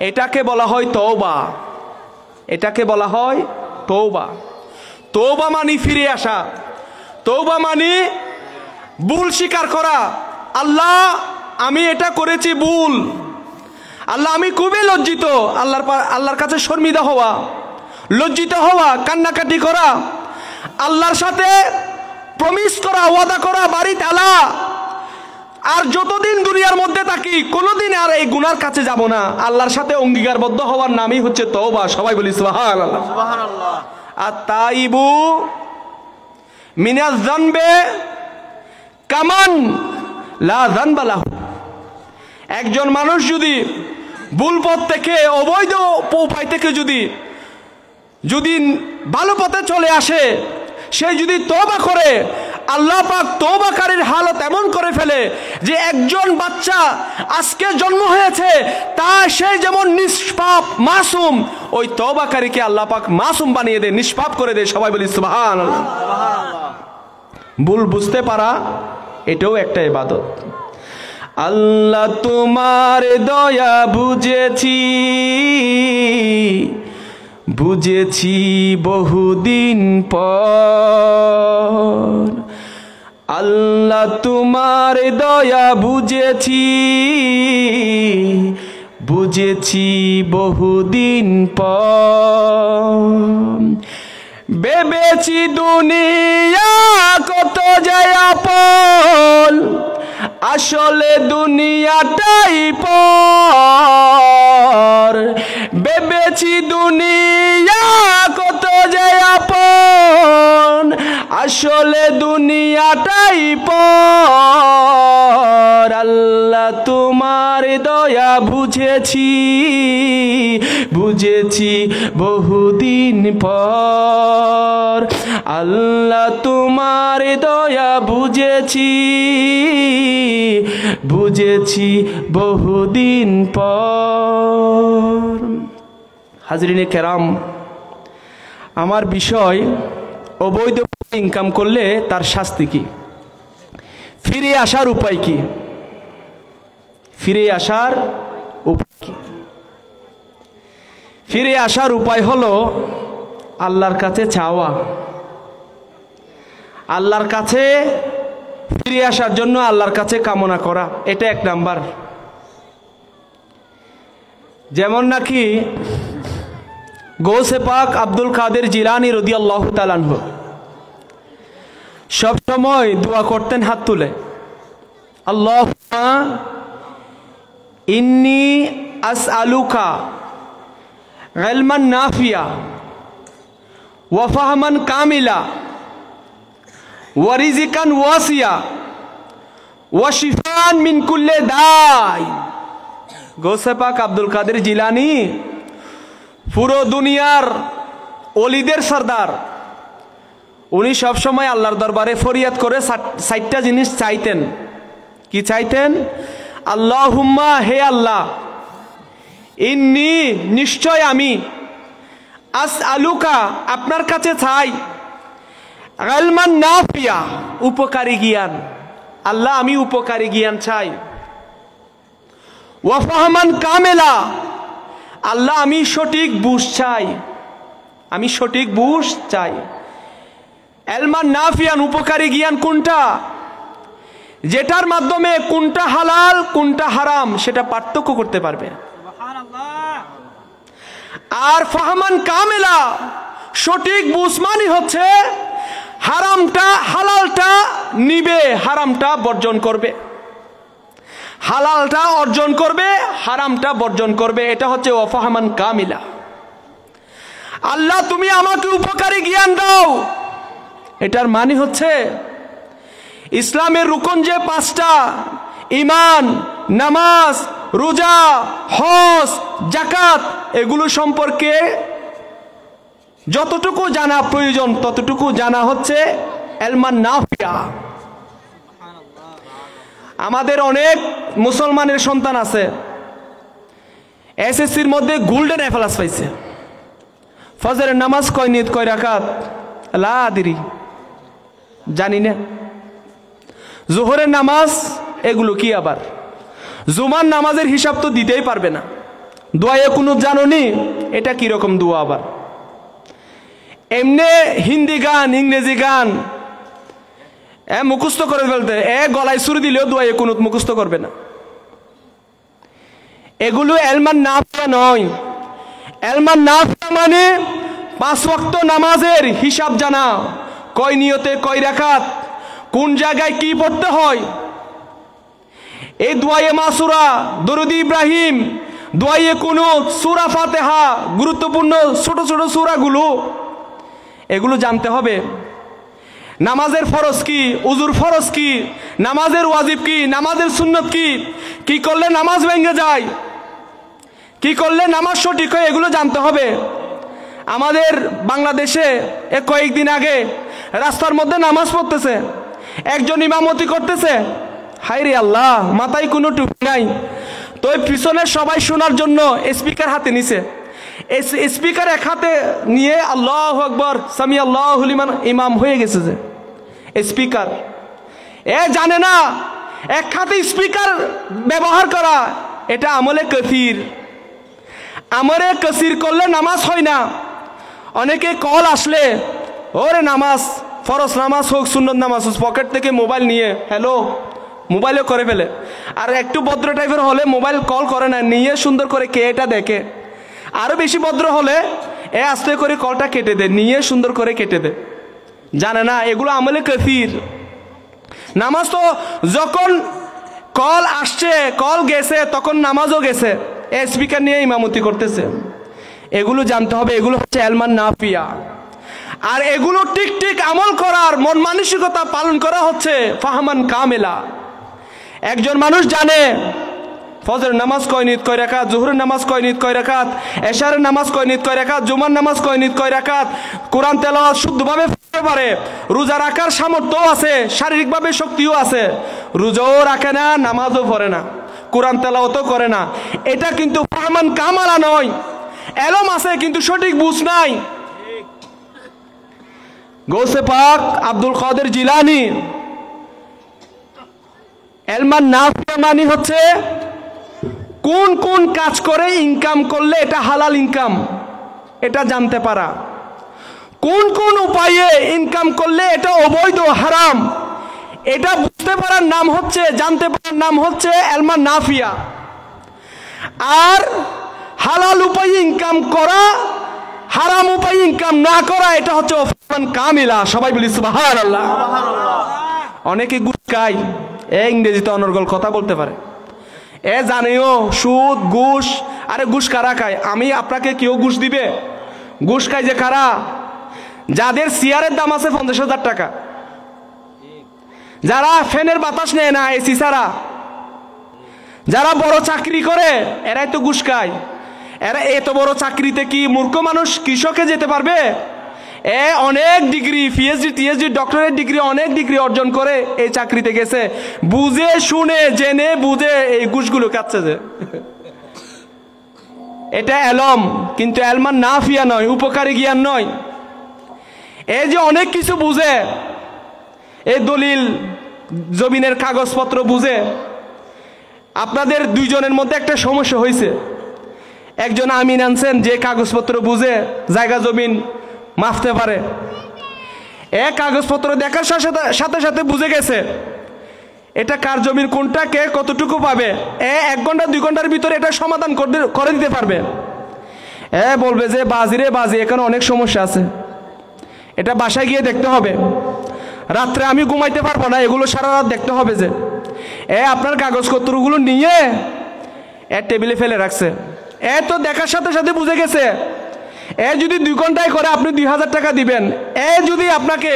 এটাকে বলা হয় তওবা। এটাকে বলা হয় তওবা। তওবা মানে ফিরে আসা, তওবা মানে ভুল স্বীকার করা। আল্লাহ আমি এটা করেছি ভুল, আল্লাহ আমি খুবই লজ্জিত। আল্লাহর কাছে শর্মিদা হওয়া, লজ্জিত হওয়া, কান্নাকাটি করা, আল্লাহর সাথে প্রমিস করা, ওয়াদা করা, বাড়ি তালা। আর যতদিন দুনিয়ার মধ্যে থাকি কোনোদিন আর এই গুনার কাছে যাব না, আল্লাহর সাথে অঙ্গীকারবদ্ধ হওয়ার নামই হচ্ছে তওবা। সবাই বলি সুবহানাল্লাহ। সুবহানাল্লাহ। আত-তাইবু মিনাজ যানবে কামান লা যানবা লাহু। একজন মানুষ যদি ভুল পথ থেকে, অবৈধ উপায় থেকে যদি ভালো পথে চলে আসে, সে যদি তওবা করে, আল্লাহ পাক তওবাকারীর হালত এমন করে ফেলে যে একজন বাচ্চা আজকে জন্ম হয়েছে তা সে যেমন নিষ্পাপ মাসুম, ওই তওবাকারীকে আল্লাহ পাক মাসুম বানিয়ে দেয়, নিষ্পাপ করে দেয়। সবাই বলি সুবহানাল্লাহ। ভুল বুঝতে পারা এটাও একটা ইবাদত। আল্লাহ তোমার দয়া বুঝেছি বহুদিন পর, আল্লাহ তোমার দয়া বুঝেছি বহুদিন পর। ভেবেছি দুনিয়া কত যায় আপন, আসলে দুনিয়াটাই পর। ভেবেছি দুনিয়া কত যায় আপন, আসলে দুনিয়াটাই পর। আল্লাহ তোমার দয়া বুঝেছি বহুদিন পর, আল্লাহ তোমার দয়া বুঝেছি বহুদিন পর। হাজরিনে কেরাম, আমার বিষয় অবৈধ ইনকাম করলে তার শাস্তি কি, ফিরে আসার উপায় কি? ফিরে আসার উপায় কি? ফিরে আসার উপায় হলো আল্লাহর কাছে চাওয়া, আল্লাহর কাছে ফিরে আসার জন্য আল্লাহর কাছে কামনা করা, এটা এক নাম্বার। যেমন নাকি গৌসে পাক আব্দুল কাদের জিলানী রাদিয়াল্লাহু তাআলা আনহু সব সময় দোয়া করতেন হাত তুলে, আল্লাহুম্মা ইন্নী আসআলুকা ইলমান নাফিয়া ওয়া ফাহমান কামিলা ওয়া রিজকান ওয়াসিয়া ওয়া শিফান মিন কুল্লি দাই। গৌসে পাক আব্দুল কাদের জিলানী পুরো দুনিয়ার ওলিদের সরদার। উনি সবসময় আল্লাহর দরবারে ফরিয়াদ করে ৬০টা জিনিস চাইতেন। কি চাইতেন? আল্লাহুম্মা, হে আল্লাহ, ইন্নী, নিশ্চয় আমি, আসআলুকা, আপনার কাছে চাই, ইলমান নাফিয়া, উপকারী জ্ঞান। আল্লাহ আমি উপকারী জ্ঞান চাই। ওয়া ফাহমান কামেলা, আল্লাহ আমি সঠিক বুঝ চাই, আমি সঠিক বুঝ চাই। ইলমান নাফিয়ান, উপকারী জ্ঞান কোনটা? যেটার মাধ্যমে কোনটা হালাল কোনটা হারাম সেটা পার্থক্য করতে পারবে। আর ফাহমান কামেলা, সঠিক বুঝ মানে হচ্ছে হারামটা হালালটা নিবে, হারামটা বর্জন করবে, হালালটা অর্জন করবে, হারামটা বর্জন করবে। এটা হচ্ছে ওয়াফাহমান কামিলা। আল্লাহ তুমি আমাকে উপকারী জ্ঞান দাও, এটার মানে হচ্ছে ইসলামের রুকন যে ৫টা, ঈমান, নামাজ, রোজা, হজ, যাকাত, এগুলো সম্পর্কে যতটুকু জানা প্রয়োজন ততটুকু জানা হচ্ছে ইলমান নাফিয়া। আমাদের অনেক মুসলমানের সন্তান আছে এসএসসির মধ্যে গোল্ডেন এ প্লাস পাইছে, ফজরের নামাজ কয় নিয়ত কয় রাকাত লা আদিরি, জানি না। জোহরের নামাজ এগুলো কি, আবার জুমার নামাজের হিসাব তো দিতেই পারবে না, দোয়ায়ে কুনুত জানোনি? এটা কিরকম দোয়া আবার? এমনি হিন্দি গান, ইংরেজি গান মুখস্থ করে ফেলতে, গলায় সুর দিলেও দোয়ায়ে কুনুত মুখস্থ করবে না। এগুলো এলমান নাফিয়া নয়। এলমান নাফিয়া মানে 5 ওয়াক্ত নামাজের হিসাব জানা, কয় নিয়তে কয় রাকাত, কোন জায়গায় কি পড়তে হয়। এই দোয়ায়ে মাসুরা, দরুদ ইব্রাহিম, দোয়ায়ে কুনুত, সূরা ফাতিহা, গুরুত্বপূর্ণ ছোট ছোট সূরাগুলো, এগুলো জানতে হবে। নামাজের ফরজ কি, উজুর ফরজ কি, নামাজের ওয়াজিব কি, নামাজের সুন্নত কি, কি করলে নামাজ ভেঙে যায়, কি করলে নামাজ সঠিক হয়, এগুলো জানতে হবে। আমাদের বাংলাদেশে কয়েকদিন আগে রাস্তার মধ্যে নামাজ পড়তেছে, একজন ইমামতি করতেছে, হায়রে আল্লাহ, মাথায় কোনো টুপি নাই, তো পিছনে সবাই শোনার জন্য স্পিকার হাতে নিছে। স্পিকার এক হাতে নিয়ে আল্লাহু আকবার সামি আল্লাহু লিমান, ইমাম হয়ে গেছে যে স্পিকার। জানে না এক হাতে স্পিকার ব্যবহার করা এটা আমলে কাফির। আমলে কাসির করলে নামাজ হয় না। অনেকে কল আসলে, ওরে নামাজ, ফরজ নামাজ হোক সুন্নত নামাজ হোক, পকেট থেকে মোবাইল নিয়ে হ্যালো মোবাইলও করে ফেলে। আর একটু ভদ্র টাইপের হলে মোবাইল কল করে না, নিয়ে সুন্দর করে কে এটা দেখে। আরো বেশি ভদ্র হলে আস্তে করে কলটা কেটে দে, নিয়ে সুন্দর করে কেটে দে। জানে না এগুলো আমলে কাফির। নামাজ তো যখন কল আসছে, কল গেছে, তখন নামাজও গেছে, স্পিকার নিয়ে ইমামতি করতেছে। এগুলো জানতে হবে। এগুলো হচ্ছে এলমান নাফিয়া। আর এগুলো ঠিক ঠিক আমল করার মন মানসিকতা পালন করা হচ্ছে ফাহমান কামেলা। একজন মানুষ জানে ফজরের নামাজ কয় নিয়ত কয় রাকাত, জোহরের নামাজ কয় নিয়ত কয় রাকাত, এশারের নামাজ কয় নিয়ত কয় রাকাত, জুমার নামাজ কয় নিয়ত কয় রাকাত, কোরআন তেলাওয়াত শুদ্ধভাবে পড়তে পারে, রোজা রাখার সামর্থ্য আছে, শারীরিকভাবে শক্তিও আছে, রোজাও রাখে না, নামাজও পড়ে না, কোরআন তেলাওয়াতও করে না। এটা কিন্তু ফাহমান কামালা নয়। এলম আছে কিন্তু সঠিক বুঝ নাই। গৌসে পাক আব্দুল কাদের জিলানী এলমান নাফিয়া মানে হচ্ছে কোন কোন কাজ করে ইনকাম করলে এটা হালাল ইনকাম, এটা জানতে পারা। কোন কোন উপায়ে ইনকাম করলে এটা অবৈধ হারাম, এটা বুঝতে পারার নাম হচ্ছে, জানতে পারার নাম হচ্ছে এলমান নাফিয়া। আর হালাল উপায়ে ইনকাম করা, হারাম উপায়ে ইনকাম না করা, এটা হচ্ছে ফাহমান কামিলা। সবাই বলি সুবহানাল্লাহ। অনেকে ঘুষ খায়, ইংরেজিতে অনর্গল কথা বলতে পারে, জানেও সুদ ঘুষ। আরে ঘুষ কারা খায়? আমি আপনাকে কেউ ঘুষ দিবে? ঘুষ খায় যে কারা? যাদের চেয়ারের দাম আছে 50,000 টাকা, যারা ফ্যানের বাতাস নেয় না এসি ছাড়া, যারা বড় চাকরি করে, এরাই তো ঘুষ খায়। এরা এত বড় চাকরিতে কি মূর্খ মানুষ কৃষকে যেতে পারবে? অনেক degree, PhD THD doctorate degree, অনেক ডিগ্রি অর্জন করে এই চাকরিতে গেছে, বুঝে শুনে জেনে বুঝে এই ঘুষগুলো খাচ্ছে যে। এটা এলম, কিন্তু এলমান নাফিয়া নয়, উপকারী জ্ঞান নয়। এই যে অনেক কিছু বুঝে, এই দলিল জমিনের কাগজপত্র বুঝে। আপনাদের দুইজনের মধ্যে একটা সমস্যা হয়েছে। একজন আমিন আনছেন যে কাগজপত্র বুঝে জায়গা জমিন মাপতে পারে, কাগজপত্র দেখার সাথে সাথে বুঝে গেছে এটা কার জমির, কোনটা কে কতটুকু পাবে। 1 ঘন্টা 2 ঘন্টার ভিতরে এটা সমাধান করে দিতে পারবে। বলবে যে বাজিরে বাজি, এখানে অনেক সমস্যা আছে, এটা বাসায় গিয়ে দেখতে হবে, রাত্রে আমি ঘুমাইতে পারবো না, এগুলো সারা রাত দেখতে হবে। যে আপনার কাগজপত্রগুলো নিয়ে টেবিলে ফেলে রাখছে, তো দেখার সাথে সাথে বুঝে গেছে। যদি 2 ঘন্টায় করে আপনি 2000 টাকা দিবেন। যদি আপনাকে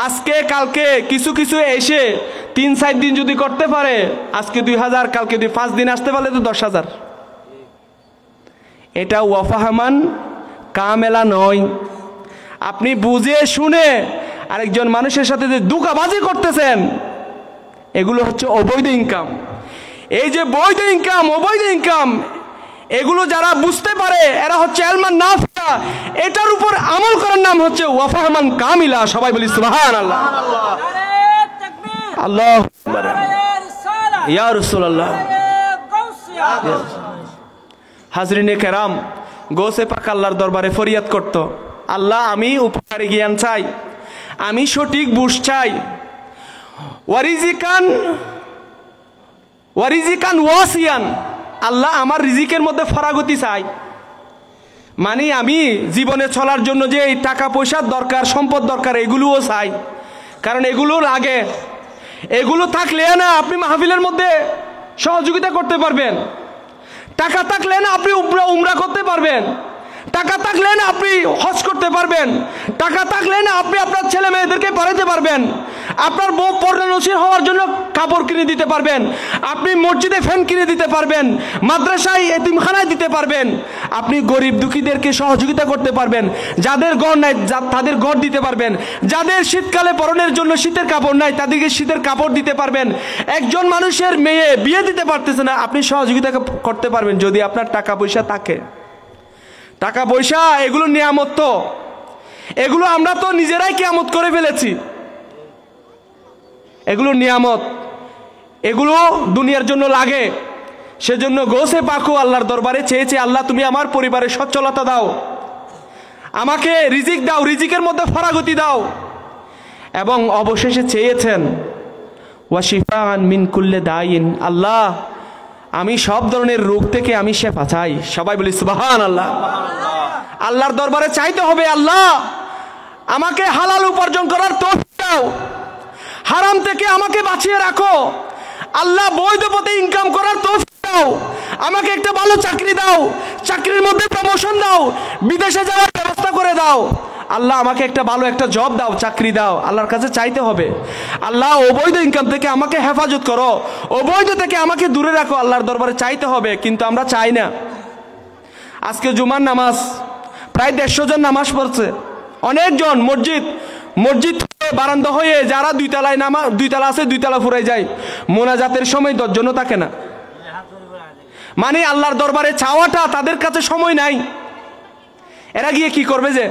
আজকে কালকে কিছু কিছু এসে 3-4 দিন যদি করতে পারে, আজকে 2000, কালকে 5 দিন আসতে পারলে তো 10,000। এটা ওয়াফাহমান কামেলা নয়। আপনি বুঝে শুনে আরেকজন মানুষের সাথে যে ধোঁকাবাজি করতেছেন, এগুলো হচ্ছে অবৈধ ইনকাম। এই যে বৈধ ইনকাম, অবৈধ ইনকাম, এগুলো যারা বুঝতে পারে এরা হচ্ছে এলমান নাফিয়া। এটার উপর আমল করার নাম হচ্ছে ওয়াফাহমান কামিলা। সবাই বলি সুবহানাল্লাহ। আল্লাহু আকবার, ইয়া রাসূলুল্লাহ। হাজরিনে কেরাম, গৌসে পাক আল্লাহর দরবারে ফরিয়াদ করত, আল্লাহ আমি উপকারী জ্ঞান চাই, আমি সঠিক বুঝ চাই, ওয়ারিজিকান ওয়াসিয়ান, আল্লাহ আমার রিজিকের মধ্যে ফরাগতি চাই। মানে আমি জীবনে চলার জন্য যে এই টাকা পয়সার দরকার, সম্পদ দরকার, এগুলোও চাই, কারণ এগুলো লাগে। এগুলো থাকলে না আপনি মাহফিলের মধ্যে সহযোগিতা করতে পারবেন, টাকা থাকলে না আপনি উমরা করতে পারবেন, টাকা থাকলে না আপনি হজ করতে পারবেন, টাকা থাকলে না আপনি আপনার ছেলে মেয়েদেরকে পড়াতে পারবেন, আপনার বউ পর্দানশীল হওয়ার জন্য কাপড় কিনে দিতে পারবেন, আপনি মসজিদে ফ্যান কিনে দিতে পারবেন, মাদ্রাসায় এতিমখানায় দিতে পারবেন, আপনি গরিব দুঃখীদেরকে সহযোগিতা করতে পারবেন, যাদের ঘর নাই তাদের ঘর দিতে পারবেন, যাদের শীতকালে পরনের জন্য শীতের কাপড় নাই তাদেরকে শীতের কাপড় দিতে পারবেন। একজন মানুষের মেয়ে বিয়ে দিতে পারতেছে না, আপনি সহযোগিতা করতে পারবেন যদি আপনার টাকা পয়সা থাকে। টাকা পয়সা এগুলো নিয়ামত, তো এগুলো আমরা তো নিজেরাই কিয়ামত করে ফেলেছি। এগুলো নিয়ামত, এগুলো দুনিয়ার জন্য লাগে। সেজন্য গৌসে পাকও আল্লাহর দরবারে চেয়েছে, আল্লাহ তুমি আমার পরিবারে সচ্ছলতা দাও, আমাকে রিজিক দাও, রিজিকের মধ্যে ফরাগতি দাও। এবং অবশেষে চেয়েছেন ওয়াশিফাআন মিন কুল্লি দাইন, আল্লাহ আমি সব ধরনের রোগ থেকে আমি শেফা চাই। সবাই বলি সুবহানাল্লাহ। আল্লাহর দরবারে চাইতে হবে, আল্লাহ আমাকে হালাল উপার্জন করার তৌফিক দাও, হারাম থেকে আমাকে বাঁচিয়ে রাখো। আল্লাহ বৈধ পথে ইনকাম করার তৌফিক দাও, আমাকে একটা ভালো চাকরি দাও, চাকরির মধ্যে প্রমোশন দাও, বিদেশে যাওয়ার ব্যবস্থা করে দাও। আল্লাহ আমাকে একটা ভালো একটা জব দাও, চাকরি দাও। আল্লাহর কাছে চাইতে হবে, আল্লাহ অবৈধ ইনকাম থেকে আমাকে হেফাজত করো, অবৈধ থেকে আমাকে দূরে রাখো। আল্লাহর দরবারে চাইতে হবে, কিন্তু আমরা চাই না। আজকে জুমার নামাজ প্রায় 150 জন নামাজ পড়ছে, অনেকজন মসজিদ বারান্দা হয়ে যারা দুইতলা আছে 2 তলা ফুরাই যায়, মোনাজাতের সময় 10 জনও থাকে না। মানে আল্লাহর দরবারে চাওয়াটা তাদের কাছে সময় নাই। এরা গিয়ে কি করবে, যে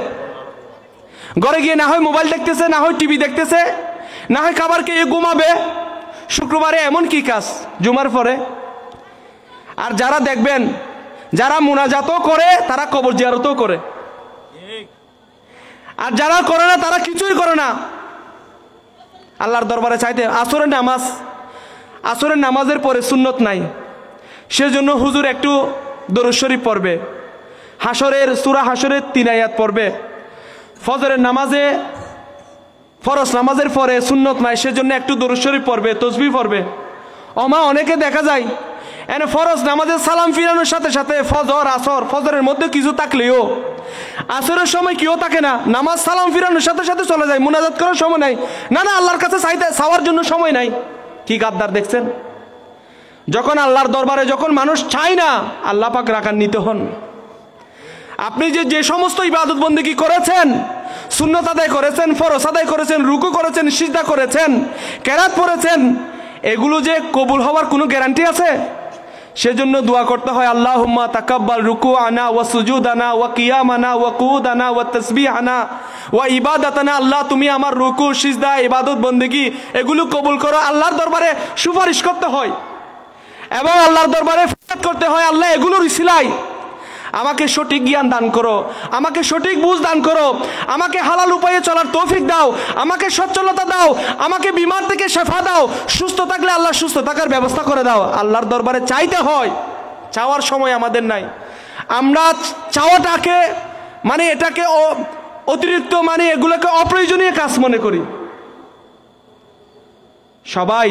ঘরে গিয়ে না হয় মোবাইল দেখতেছে, না হয় টিভি দেখতেছে, না হয় খাবার খেয়ে ঘুমাবে। শুক্রবারে এমন কি কাজ জুমার পরে? আর যারা দেখবেন যারা মোনাজাতও করে তারা কবর জিয়ারতও করে, আর যারা করে না তারা কিছুই করে না। আল্লাহর দরবারে চাইতে আসরের নামাজের পরে সুন্নত নাই, সেজন্য হুজুর একটু দরুদ শরীফ পড়বে, সূরা হাশরের 3 আয়াত পড়বে। ফজরের নামাজে ফরজ নামাজের পরে সুন্নত নাই, সেজন্য একটু দরুদ শরীফ পড়বে, তাসবিহ পড়বে। অনেকে দেখা যায় এনে ফরজ নামাজের সালাম ফিরানোর সাথে সাথে ফজরের মধ্যে কিছু থাকলেও আসরের সময় কেউ থাকে না, নামাজ সালাম ফিরানোর সাথে সাথে চলে যায়, মুনাজাত করার সময় নাই, না আল্লাহর কাছে চাওয়ার জন্য সময় নাই। কি গাদ্দার দেখছেন? যখন আল্লাহর দরবারে যখন মানুষ চায় না, আল্লাহ পাক রাগান্বিত হন। আপনি যে সমস্ত ইবাদত বন্দেগী করেছেন, সুন্নত আদায় করেছেন, ফরজ আদায় করেছেন, রুকু করেছেন, সিজদা করেছেন, কেরাত পড়েছেন, এগুলো যে কবুল হওয়ার কোনো গ্যারান্টি আছে? সেজন্য দোয়া করতে হয়, আল্লাহুম্মা তাকাব্বাল রুকুআনা ওয়া সুজুদানা ওয়া কিয়ামানা ওয়া কুউদানা ওয়া তাসবিহানা ওয়া ইবাদাতানা। আল্লাহ তুমি আমার রুকু, সিজদা, ইবাদত বন্দেগী এগুলো কবুল করো। আল্লাহর দরবারে সুপারিশ করতে হয় এবং আল্লাহর দরবারে ফরিয়াদ করতে হয়, আল্লাহ এগুলোর উসিলায় আমাকে সঠিক জ্ঞান দান করো, আমাকে সঠিক বুঝ দান করো, আমাকে হালাল উপায়ে চলার তৌফিক দাও, আমাকে সচ্ছলতা দাও, আমাকে বিমার থেকে শেফা দাও, সুস্থ থাকলে আল্লাহ সুস্থ থাকার ব্যবস্থা করে দাও। আল্লাহর দরবারে চাইতে হয়, চাওয়ার সময় আমাদের নাই। আমরা চাওয়াটাকে মানে এটাকে অতিরিক্ত মানে এগুলোকে অপ্রয়োজনীয় কাজ মনে করি। সবাই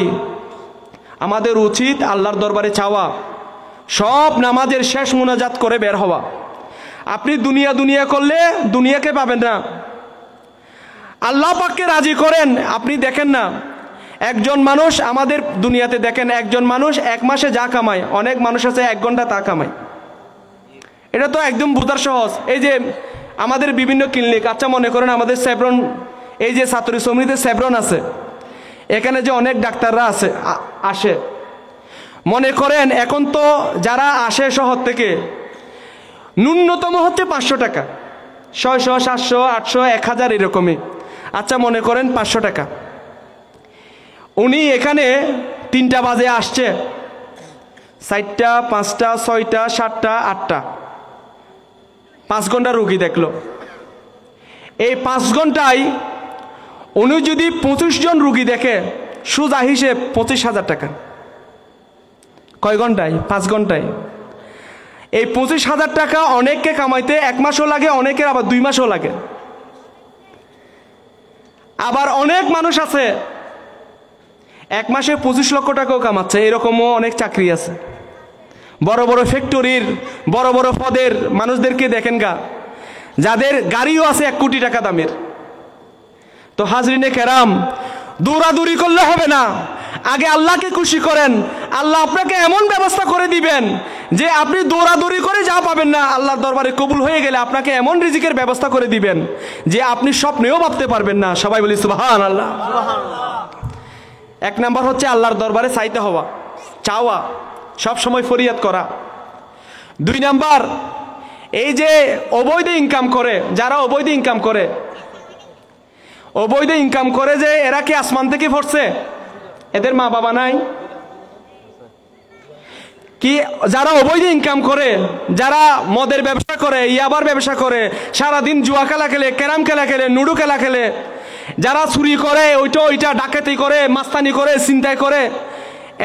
আমাদের উচিত আল্লাহর দরবারে চাওয়া, সব নামাজের শেষ মুনাজাত করে বের হওয়া। আপনি দুনিয়া করলে দুনিয়াকে পাবেন না, আল্লাহ পাককে রাজি করেন। আপনি দেখেন না, একজন মানুষ আমাদের দুনিয়াতে দেখেন, একজন মানুষ 1 মাসে যা কামায়, অনেক মানুষ আছে 1 ঘন্টা তা কামায়। এটা তো একদম বোঝার সহজ। এই যে আমাদের বিভিন্ন ক্লিনিক, আচ্ছা মনে করেন আমাদের সেভরন, এই যে ছাত্রী সমিতিতে সেভরন আছে, এখানে যে অনেক ডাক্তাররা আসে, মনে করেন এখন তো যারা আসে শহর থেকে ন্যূনতম হচ্ছে 500 টাকা, 600, 700, 800, 1000 এরকমই। আচ্ছা মনে করেন 500 টাকা। উনি এখানে 3টা বাজে আসছে, 4টা 5টা 6টা 7টা 8টা 5 ঘন্টা রুগী দেখলো। এই 5 ঘন্টায় উনি যদি 25 জন রুগী দেখে, সোজা হিসেব 25,000 টাকা। কয় ঘন্টায়? 5 ঘন্টায়। এই 25,000 টাকা অনেককে কামাইতে 1 মাসও লাগে, অনেকের আবার 2 মাসও লাগে। আবার অনেক মানুষ আছে 1 মাসে 25 লক্ষ টাকাও কামাচ্ছে, এরকমও অনেক চাকরি আছে। বড় বড় ফ্যাক্টরির বড় বড় পদের মানুষদেরকে দেখেন গা, যাদের গাড়িও আছে 1 কোটি টাকা দামের। তো হাজরিনে কেরাম, দৌড়াদৌড়ি করলে হবে না, আগে আল্লাহকে খুশি করেন। আল্লাহ আপনাকে এমন ব্যবস্থা করে দিবেন যে আপনি দৌড়াদৌড়ি করে যা পাবেন না, আল্লাহর দরবারে কবুল হয়ে গেলে আপনাকে এমন রিজিকের ব্যবস্থা করে দিবেন যে আপনি স্বপ্নেও ভাবতে পারবেন না। সবাই বলি সুবহানাল্লাহ। 1 নাম্বার হচ্ছে আল্লাহর দরবারে চাইতে হওয়া, চাওয়া, সব সময় ফরিয়াদ করা। 2 নাম্বার, এই যে অবৈধ ইনকাম করে, যারা অবৈধ ইনকাম করে, অবৈধ ইনকাম করে যে এরা কি আসমান থেকে পড়ছে? এদের মা বাবা নাই কি? যারা অবৈধ ইনকাম করে, যারা মদের ব্যবসা করে, ইয়াবার ব্যবসা করে, সারাদিন জুয়া খেলা খেলে, ক্যারাম খেলা খেলে, লুডো খেলা খেলে, যারা চুরি করে, ওইটা ডাকাতি করে, মাস্তানি করে, ছিনতাই করে,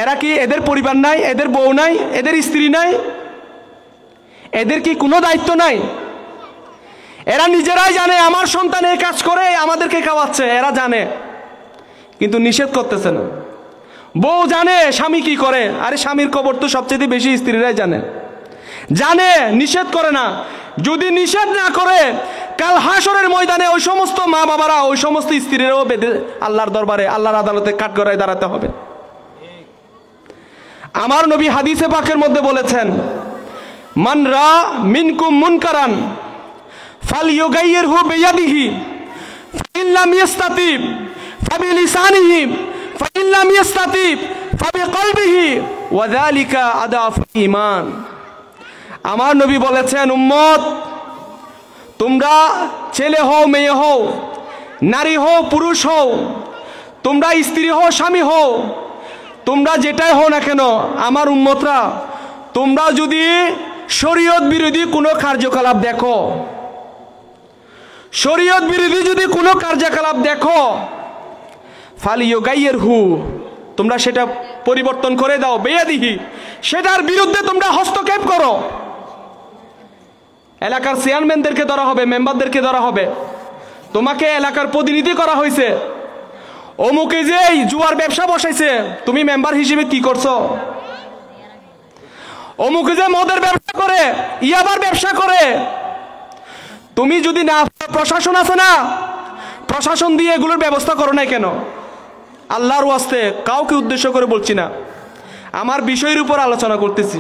এরা কি, এদের পরিবার নাই? এদের বউ নাই? এদের স্ত্রী নাই? এদের কি কোনো দায়িত্ব নাই? এরা নিজেরাই জানে আমার সন্তান এই কাজ করে আমাদেরকে খাওয়াচ্ছে, এরা জানে, কিন্তু নিষেধ করতেছে না। বউ জানে স্বামী কি করে, আরে স্বামীর খবর তো সবচেয়ে বেশি স্ত্রীরাই জানে, জানে, নিষেধ করে না। যদি নিষেধ না করে, কাল হাসরের ময়দানে ওই সমস্ত মা বাবারা, ওই সমস্ত স্ত্রীরাও বেঁধে আল্লাহর দরবারে, আল্লাহর আদালতে কাঠগড়ায় দাঁড়াতে হবে। আমার নবী হাদিসে পাকের মধ্যে বলেছেন, মান রা মিনকুম মুনকারান ফালইউগাইয়িরহু বিয়াদিহি ফাইন লাম ইস্তাতিব ফাবিলিসানিহি ফাইন লাম ইস্তাতিব ফাবিকলবিহি ওয়া যালিকা আদাফুল ঈমান। আমার নবী বলেছেন, উম্মত, তোমরা ছেলে হও, মেয়ে হও, নারী হও, পুরুষ হও, তোমরা স্ত্রী হও, স্বামী হও, তোমরা যেটাই হও না কেন, আমার উম্মতরা, তোমরা যদি শরীয়ত বিরোধী কোনো কার্যকলাপ দেখো, শরীয়ত বিরোধী যদি কোনো কার্যকলাপ দেখো, ফালইউগাইয়িরহু, তোমরা সেটা পরিবর্তন করে দাও, বিয়াদিহি, সেটার বিরুদ্ধে তোমরা হস্তক্ষেপ করো। এলাকার চেয়ারম্যানদেরকে ধরা হবে, মেম্বারদেরকে ধরা হবে, তোমাকে এলাকার প্রতিনিধি করা হয়েছে, অমুকে যে জুয়ার ব্যবসা বসাইছে, তুমি মেম্বার হিসেবে কি করছো? অমুকে যে মদের ব্যবসা করে, ইয়াবার ব্যবসা করে, তুমি যদি না, প্রশাসন আছে না, প্রশাসন দিয়ে এগুলোর ব্যবস্থা করো না কেন? আল্লাহর ওয়াস্তে কাউকে উদ্দেশ্য করে বলছি না, আমার বিষয়ের উপর আলোচনা করতেছি,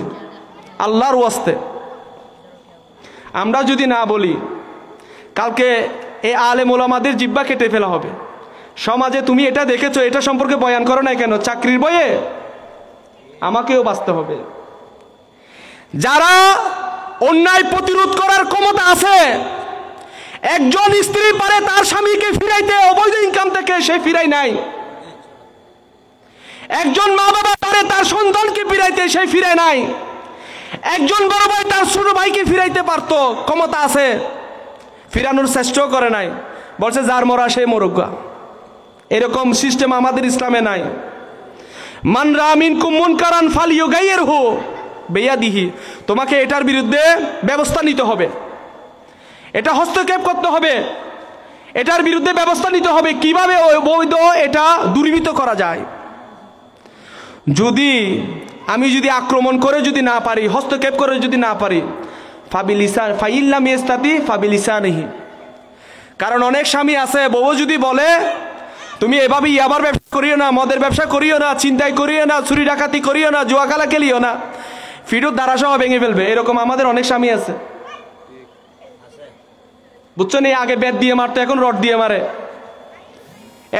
আল্লাহর ওয়াস্তে। আমরা যদি না বলি, কালকে এই আলেম ওলামাদের জিব্বা কেটে ফেলা হবে। সমাজে তুমি এটা দেখেছো, এটা সম্পর্কে বয়ান করো না কেন? চাকরির বইয়ে আমাকেও বাঁচতে হবে। যারা অন্যায় প্রতিরোধ করার ক্ষমতা আছে, একজন স্ত্রী পারে তার স্বামীকে ফিরাইতে অবৈধ ইনকাম থেকে, সে ফিরাই নাই। একজন মা বাবা পারে তার সন্তানকে ফিরাইতে, সে ফিরায় নাই। একজন বড় ভাই তার ছোট ভাইকে ফিরাইতে পারতো, ক্ষমতা আছে, ফিরানোর চেষ্টাও করে নাই, বলছে যার মরা সে মরুগা। এরকম সিস্টেম আমাদের ইসলামে নাই। মান রা মিনকুম মুনকারান ফালইউগাইয়িরহু বিয়াদিহি, তোমাকে এটার বিরুদ্ধে ব্যবস্থা নিতে হবে, এটা হস্তক্ষেপ করতে হবে, এটার বিরুদ্ধে ব্যবস্থা নিতে হবে। কিভাবে অবৈধ এটা দূরীভূত করা যায়? আমি যদি আক্রমণ করে যদি না পারি, হস্তক্ষেপ করে যদি না পারি, ফাইন লাম ইস্তাতি ফাবিলিসানিহি, কারণ অনেক স্বামী আছে, বউ যদি বলে তুমি এভাবে ইয়াবার ব্যবসা করিও না, মদের ব্যবসা করিও না, চিন্তাই করিও না, চুরি ডাকাতি করিও না, জুয়া খেলা খেলিও না, ফিরুত দ্বারা সহ ভেঙে ফেলবে। এরকম আমাদের অনেক স্বামী আছে, বুঝছো নি? আগে বেত দিয়ে মারতো, এখন রড দিয়ে মারে।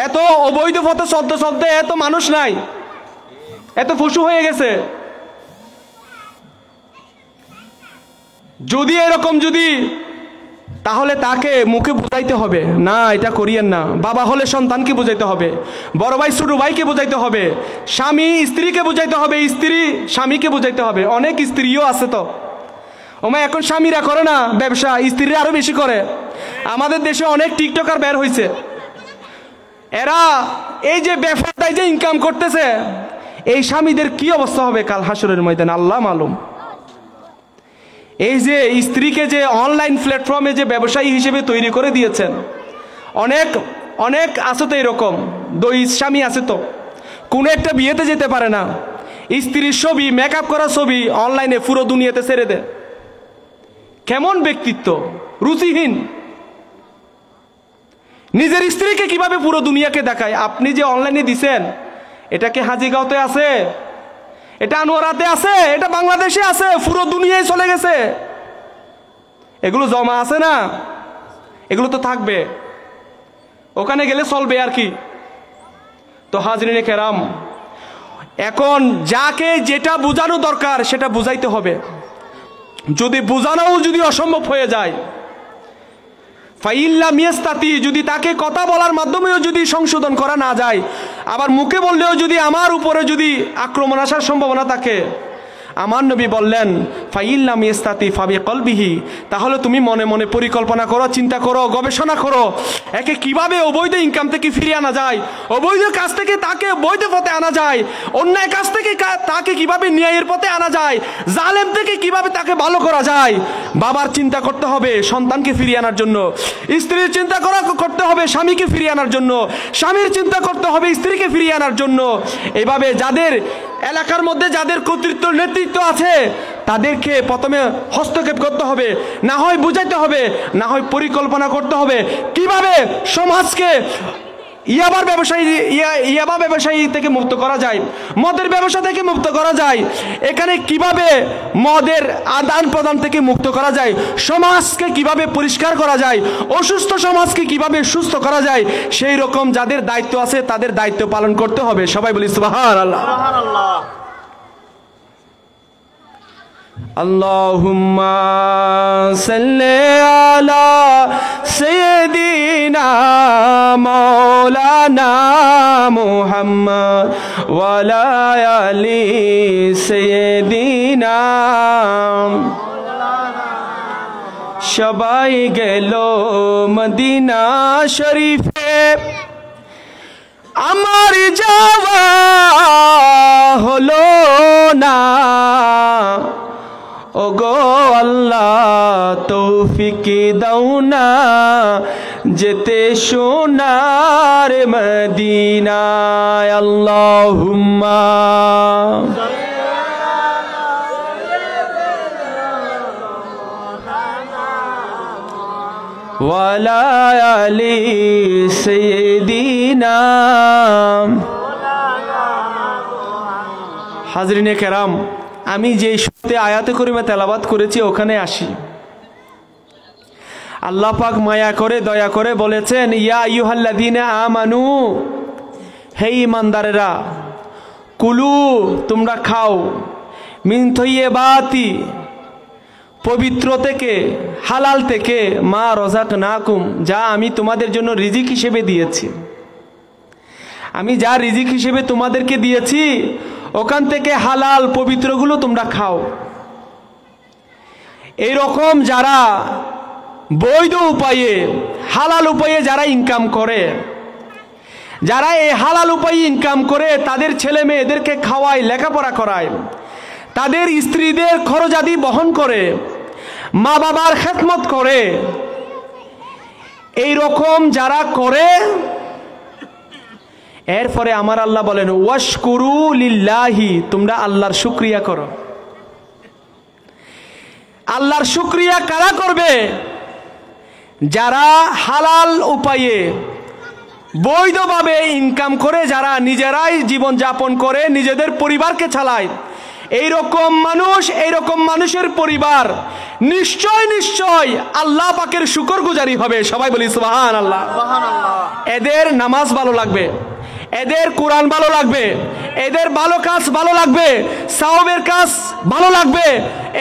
এত অবৈধ পথে চলতে চলতে এত মানুষ নাই, এত পশু হয়ে গেছে। যদি এরকম যদি তাহলে তাকে মুখে বুঝাইতে হবে, না এটা করিয়েন না। বাবা হলে সন্তানকে বুঝাইতে হবে, বড় ভাই ছোট ভাইকে বুঝাইতে হবে, স্বামী স্ত্রীকে বুঝাইতে হবে, স্ত্রী স্বামীকে বুঝাইতে হবে। অনেক স্ত্রীও আছে তো ওমা এখন স্বামীরা করে না ব্যবসা, স্ত্রীরা আরো বেশি করে। আমাদের দেশে অনেক টিকটকার বের হয়েছে, এরা এই যে ব্যবসাটাই যে ইনকাম করতেছে, এই স্বামীদের কি অবস্থা হবে কাল হাসরের ময়দানে আল্লাহ মালুম। এই যে স্ত্রীকে যে অনলাইন প্ল্যাটফর্মে যে ব্যবসায়ী হিসেবে তৈরি করে দিয়েছেন, অনেক অনেক আছে তো এরকম দুই স্বামী আছে তো, কোনো একটা বিয়েতে যেতে পারে না, স্ত্রীর ছবি মেকআপ করা ছবি অনলাইনে পুরো দুনিয়াতে ছেড়ে দেয়। কেমন ব্যক্তিত্ব, রুচিহীন। নিজের স্ত্রীকে কিভাবে পুরো দুনিয়াকে দেখায়। আপনি যে অনলাইনে দিছেন, এটা কি হাজিগাঁওতে আছে, এটা আনোয়ারাতে আছে, এটা বাংলাদেশে আছে, পুরো দুনিয়ায় চলে গেছে। এগুলো জমা আছে না, এগুলো তো থাকবে, ওখানে গেলে চলবে আর কি। তো হাজরিনে কেরাম, এখন যাকে যেটা বোঝানো দরকার সেটা বুঝাইতে হবে। যদি বোঝানোও যদি অসম্ভব হয়ে যায়, ফাইল্লা মিয়াস্তাতি, যদি তাকে কথা বলার মাধ্যমেও যদি সংশোধন করা না যায়, আবার মুখে বললেও যদি আমার উপরে যদি আক্রমণ আসার সম্ভাবনা থাকে, আমার নবী বললেন ফাইল্লা মিয়াস্তাতি ফাবি কলবিহি, তাহলে তুমি মনে মনে পরিকল্পনা করো, চিন্তা করো, গবেষণা করো, একে কিভাবে অবৈধ ইনকাম থেকে ফিরিয়ে আনা যায়, অবৈধ কাজ থেকে তাকে বৈধ পথে আনা যায়, অন্যায় কাজ থেকে তাকে কিভাবে ন্যায়ের পথে আনা যায়, জালেম থেকে কিভাবে তাকে ভালো করা যায়। বাবার চিন্তা করতে হবে সন্তানকে ফিরিয়ে আনার জন্য, স্ত্রীর চিন্তা করতে হবে স্বামীকে ফিরিয়ে আনার জন্য, স্বামীর চিন্তা করতে হবে স্ত্রীকে ফিরিয়ে আনার জন্য। এভাবে যাদের এলাকার মধ্যে যাদের কর্তৃত্ব নেতৃত্ব আছে তাদেরকে প্রথমে হস্তক্ষেপ করতে হবে, না হয় বুঝাইতে হবে, না হয় পরিকল্পনা করতে হবে কিভাবে সমাজকে ইয়াবা ব্যবসায়ী থেকে মুক্ত করা যায়, মদের ব্যবসা থেকে মুক্ত করা যায়, এখানে কিভাবে মদের আদান প্রদান থেকে মুক্ত করা যায়, সমাজকে কিভাবে পরিষ্কার করা যায়, অসুস্থ সমাজকে কিভাবে সুস্থ করা যায়, সেই রকম যাদের দায়িত্ব আছে তাদের দায়িত্ব পালন করতে হবে। সবাই বলি সুবহানাল্লাহ। আল্লাহুম্মা সাল্লি আলা সাইয়্যিদিনা মাওলানা মুহাম্মদ ওয়া আলা আলি সাইয়্যিদিনা। সবাই গেল মদিনা শরীফে, আমার যাওয়া হলো না, ওগো আল্লাহ তৌফিক দাও না যেতে সোনার মদিনায়। আল্লাহুম্মা ওয়ালা আলি সাইয়্যিদিনা। হাজরিনে কেরাম, আমি যেই শব্দে আয়াতে করিমা তেলাওয়াত করেছি ওখানে আসি। আল্লাহ পাক মায়া করে দয়া করে বলেছেন, ইয়া আইয়ুহাল্লাযীনা আমানু, হে ঈমানদারেরা, কুলু তোমরা খাও, মিন তাইয়্যিবাতি পবিত্র থেকে, হালাল থেকে, মা রাযাকনাকুম যা আমি তোমাদের জন্য রিজিক হিসেবে দিয়েছি। আমি যা রিজিক হিসেবে তোমাদেরকে দিয়েছি ওখান থেকে হালাল পবিত্রগুলো তোমরা খাও। এই রকম যারা বৈধ উপায়ে হালাল উপায়ে যারা ইনকাম করে, যারা এই হালাল উপায়ে ইনকাম করে তাদের ছেলে মেয়েদেরকে খাওয়ায়, লেখাপড়া করায়, তাদের স্ত্রীদের খরচাদি বহন করে, মা বাবার খেদমত করে, এই রকম যারা করে, এরপরে আমার আল্লাহ বলেন ওয়াশকুরু লিল্লাহি, তোমরা আল্লাহর শুকরিয়া করো। আল্লাহর শুকরিয়া কারা করবে? যারা হালাল উপায়ে বৈধভাবে ইনকাম করে, যারা নিজেরাই জীবন যাপন করে, নিজেদের পরিবারকে চালায়, এইরকম মানুষ, এইরকম মানুষের পরিবার নিশ্চয় নিশ্চয় আল্লাহ পাকের শুকরগুজারি হবে। সবাই বলি সুবহানাল্লাহ। এদের নামাজ ভালো লাগবে, এদের কোরআন ভালো লাগবে, এদের ভালো কাজ ভালো লাগবে, সাওয়াবের কাজ ভালো লাগবে,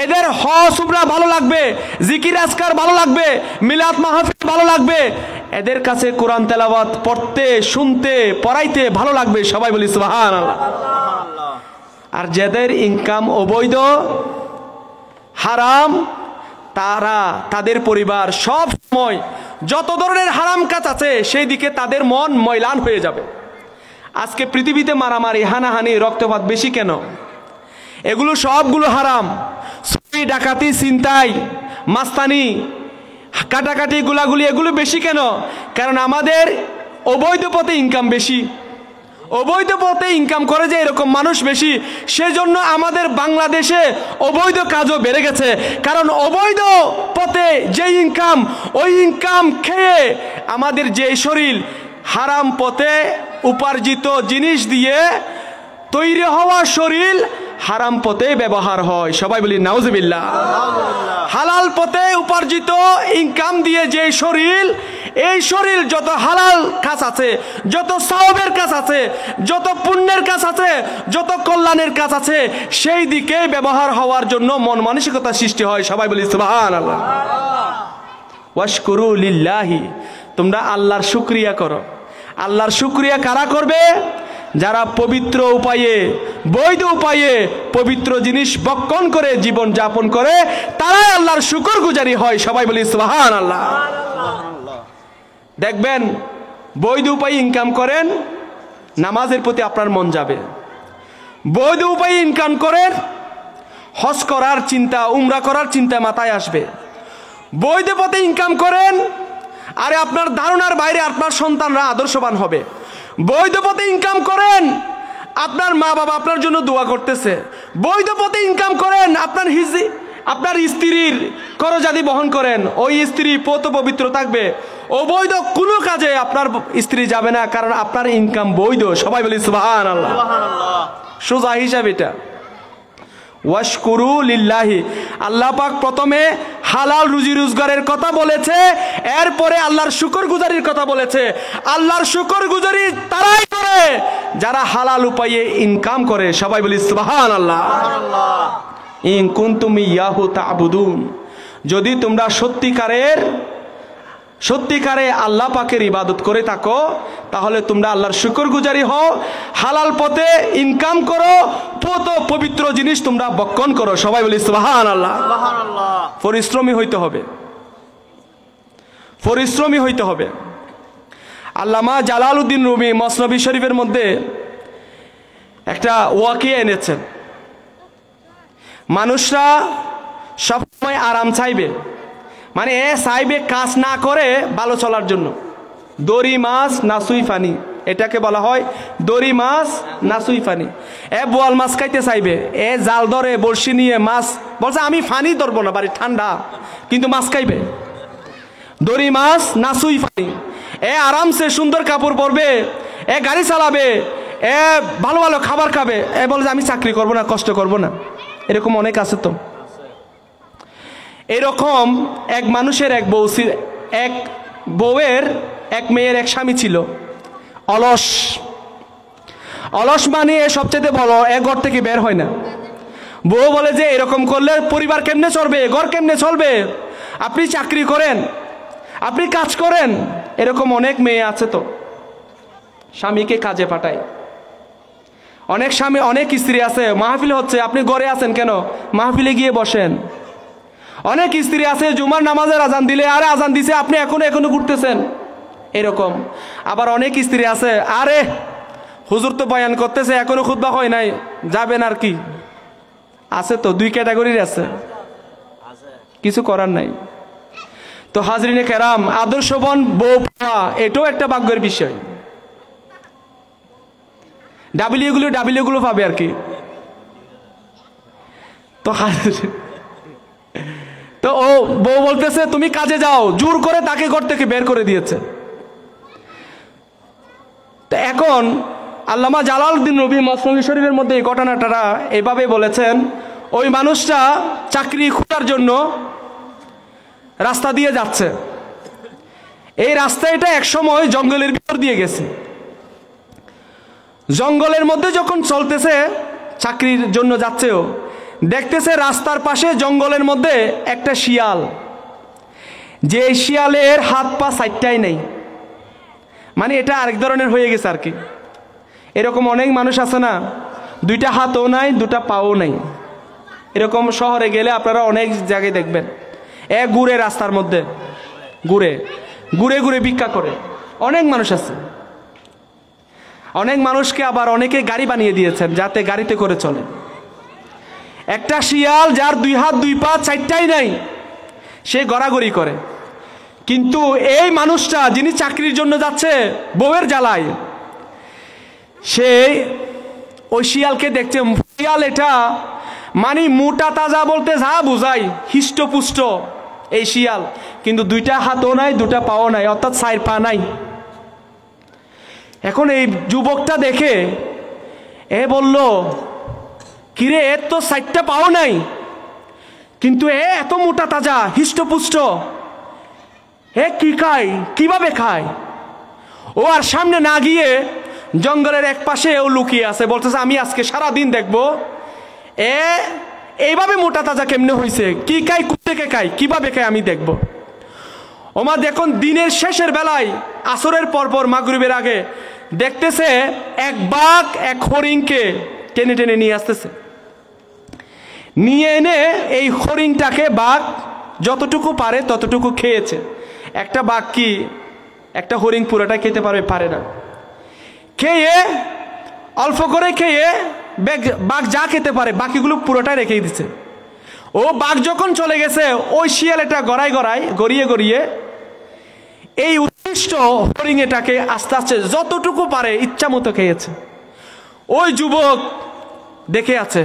এদের হজ উমরা ভালো লাগবে, জিকির আজকার ভালো লাগবে, মিলাদ মাহফিল ভালো লাগবে, এদের কাছে কোরআন তেলাওয়াত পড়তে শুনতে পড়াইতে ভালো লাগবে। সবাই বলি সুবহানাল্লাহ। আর যাদের ইনকাম অবৈধ হারাম, তাদের পরিবার সব সময় যত ধরনের হারাম কাজ আছে সেই দিকে তাদের মন ময়লান হয়ে যাবে। আজকে পৃথিবীতে মারামারি, হানাহানি, রক্তপাত বেশি কেন? এগুলো সবগুলো হারাম। চুরি, ডাকাতি, ছিনতাই, মাস্তানি, কাটাকাটি, গুলাগুলি, এগুলো বেশি কেন? কারণ আমাদের অবৈধ পথে ইনকাম বেশি। অবৈধ পথে ইনকাম করে যে এরকম মানুষ বেশি, সেজন্য আমাদের বাংলাদেশে অবৈধ কাজও বেড়ে গেছে। কারণ অবৈধ পথে যে ইনকাম, ওই ইনকাম খেয়ে আমাদের যে শরীর হারাম পথে উপার্জিত জিনিস দিয়ে তৈরি হওয়া শরীর হারাম পথে ব্যবহার হয়। সবাই বলি নাউজুবিল্লাহ। হালাল পথে উপার্জিত ইনকাম দিয়ে যে শরীর, এই শরীর যত হালাল কাজ আছে, যত সওয়াবের কাজ আছে, যত পুণ্যের কাজ আছে, যত কল্যাণের কাজ আছে, সেই দিকে ব্যবহার হওয়ার জন্য মন মানসিকতা সৃষ্টি হয়। সবাই বলি সুবহানাল্লাহ। ওয়াশকুরু লিল্লাহি, তোমরা আল্লাহর শুকরিয়া করো। আল্লাহর শুকরিয়া কারা করবে? যারা পবিত্র উপায়ে, বৈধ উপায়ে পবিত্র জিনিস ভক্ষণ করে জীবন যাপন করে, তারাই আল্লাহর শুকরগুজারি হয়। সবাই বলি সুবহানাল্লাহ। দেখবেন বৈধ উপায়ে ইনকাম করেন, নামাজের প্রতি আপনার মন যাবে। বৈধ উপায়ে ইনকাম করেন, হজ করার চিন্তা, উমরা করার চিন্তা মাথায় আসবে। বৈধ পথে ইনকাম করেন, আরে আপনার ধারণার বাইরে আপনার সন্তানরা আদর্শবান হবে। বৈধ পথে ইনকাম করেন, আপনার মা বাবা আপনার জন্য দোয়া করতেছে। বৈধ পথে ইনকাম করেন, আপনার স্ত্রীর করজাদি বহন করেন, ওই স্ত্রী পত পবিত্র থাকবে। অবৈধ কোনো কাজে আপনার স্ত্রী যাবে না, কারণ আপনার ইনকাম বৈধ। সবাই বলি সুবহানাল্লাহ। সোজা হিসাব এটা। ওয়াশকুরু লিল্লাহি, আল্লাহ পাক প্রথমে হালাল রুজি রোজগারের কথা বলেছে, এরপরে আল্লাহর শুকরগুজারির কথা বলেছে। আল্লাহর শুকরগুজারি তারাই করে যারা হালাল উপায়ে ইনকাম করে। সবাই বলি সুবহানাল্লাহ। ইন কুনতুম ইয়াহু তা'বুদুন, যদি তোমরা সত্যিকারে আল্লাহ পাকের ইবাদত করে থাকো, তাহলে তোমরা আল্লাহর শুকরগুজারি হও, হালাল পথে ইনকাম করো, পবিত্র জিনিস তোমরা ভক্ষণ করো। সবাই বলি সুবহানাল্লাহ। পরিশ্রমী হইতে হবে, পরিশ্রমী হইতে হবে। আল্লামা জালালউদ্দিন রুমি মসনবী শরীফের মধ্যে একটা ওয়াকিয়া এনেছেন। মানুষরা সবসময় আরাম চাইবে, মানে চাইবে কাজ না করে ভালো চলার জন্য। দড়ি মাছ নাসুই ফানি, এটাকে বলা হয় দড়ি মাছ নাসুই ফানি। বোয়াল মাছ খাইতে চাইবে, জাল ধরে বড়শি নিয়ে মাছ, বলছে আমি ফানি ধরবো না, বাড়ি ঠান্ডা, কিন্তু মাছ খাইবে। দড়ি মাছ নাসুই ফানি। আরামসে সুন্দর কাপড় পরবে, গাড়ি চালাবে, ভালো ভালো খাবার খাবে, বলে যে আমি চাকরি করবো না, কষ্ট করবো না। এরকম অনেক আছে তো। এরকম এক মানুষের এক বউয়ের এক মেয়ের এক স্বামী ছিল, অলস। অলস মানে সবচেয়ে বড়, ঘর থেকে বের হয় না। বউ বলে যে এরকম করলে পরিবার কেমনে চলবে, ঘর কেমনে চলবে? আপনি চাকরি করেন, আপনি কাজ করেন। এরকম অনেক মেয়ে আছে তো, স্বামীকে কাজে পাঠায়। অনেক স্বামী, অনেক স্ত্রী আছে, মাহফিল হচ্ছে, আপনি ঘরে আছেন কেন, মাহফিলে গিয়ে বসেন। অনেক স্ত্রী আছে জুমার নামাজের আজান দিলে, আরে আজান দিছে আপনি এখনো ঘুরতেছেন, এরকম। আবার অনেক স্ত্রী আছে, আরে হুজুর তো বয়ান করতেছে, এখনো খুতবা হয় নাই, যাবেন আর কি। আছে তো, দুই ক্যাটাগরির আছে, কিছু করার নাই। তো হাজরিনে কেরাম, আদর্শবান বউ পাওয়া এটাও একটা ভাগ্যের বিষয়। ডাবিলিগুলো পাবে আর কি। তো ও বউ বলতেছে তুমি কাজে যাও, জোর করে তাকে ঘর থেকে বের করে দিয়েছে। তো এখন আল্লামা জালালউদ্দিন রুমি মসনবী শরীফের মধ্যে এই ঘটনাটা এভাবে বলেছেন, ওই মানুষটা চাকরি খোঁজার জন্য রাস্তা দিয়ে যাচ্ছে। এই রাস্তাটা এক সময় জঙ্গলের ভিতর দিয়ে গেছে। জঙ্গলের মধ্যে যখন চলতেছে, চাকরির জন্য যাচ্ছেও, দেখতেছে রাস্তার পাশে জঙ্গলের মধ্যে একটা শিয়াল, যে শিয়ালের হাত পা চারটাই নেই, মানে এটা আরেক ধরনের হয়ে গেছে আর কি। এরকম অনেক মানুষ আছে না, দুইটা হাতও নাই, দুটা পাও নাই। এরকম শহরে গেলে আপনারা অনেক জায়গায় দেখবেন, ঘুরে রাস্তার মধ্যে ঘুরে ঘুরে ঘুরে ভিক্ষা করে অনেক মানুষ আছে। অনেক মানুষকে আবার অনেকে গাড়ি বানিয়ে দিয়েছেন যাতে গাড়িতে করে চলে। একটা শিয়াল যার দুই হাত দুই পা চারটাই নাই, সে গড়াগড়ি করে। কিন্তু এই মানুষটা যিনি চাকরির জন্য যাচ্ছে বউয়ের জ্বালায়, সে ওই শিয়ালকে দেখছে, শিয়াল এটা মানে মোটা তাজা বলতে যা বুঝাই, হিষ্টপুষ্ট এই শিয়াল, কিন্তু দুইটা হাতও নাই, দুটা পাও নাই, অর্থাৎ চার পা নাই। এখন এই যুবকটা দেখে বলল, কিরে এর তো চারটা পাও নাই, কিন্তু এত মোটা তাজা হিষ্টপুষ্ট, কি খায়, কিভাবে খায়? ও আর সামনে না গিয়ে জঙ্গলের এক পাশে ও লুকিয়ে আছে, বলতেছে আমি আজকে সারা দিন দেখবো এইভাবে মোটা তাজা কেমনে হয়েছে, কি খায়, কোথেকে খায়, কিভাবে খায়, আমি দেখব। ওমা দেখুন দিনের শেষের বেলায় আসরের পরপর মাগরিবের আগে দেখতেছে এক বাঘ এক হরিণকে টেনে টেনে নিয়ে আসতেছে। নিয়ে এনে এই হরিণটাকে বাঘ যতটুকু পারে ততটুকু খেয়েছে। একটা বাঘ কি একটা হরিণ পুরোটা খেতে পারবে? পারে না। খেয়ে অল্প করে খেয়ে বাঘ যা খেতে পারে বাকিগুলো পুরোটাই রেখে দিচ্ছে। ও বাঘ যখন চলে গেছে, ওই শিয়াল এটা গড়ায় গড়ায় গড়িয়ে গড়িয়ে এই উৎকৃষ্ট হরিণ এটাকে আস্তে আস্তে যতটুকু পারে ইচ্ছা মতো খেয়েছে। ওই যুবক দেখে আছে,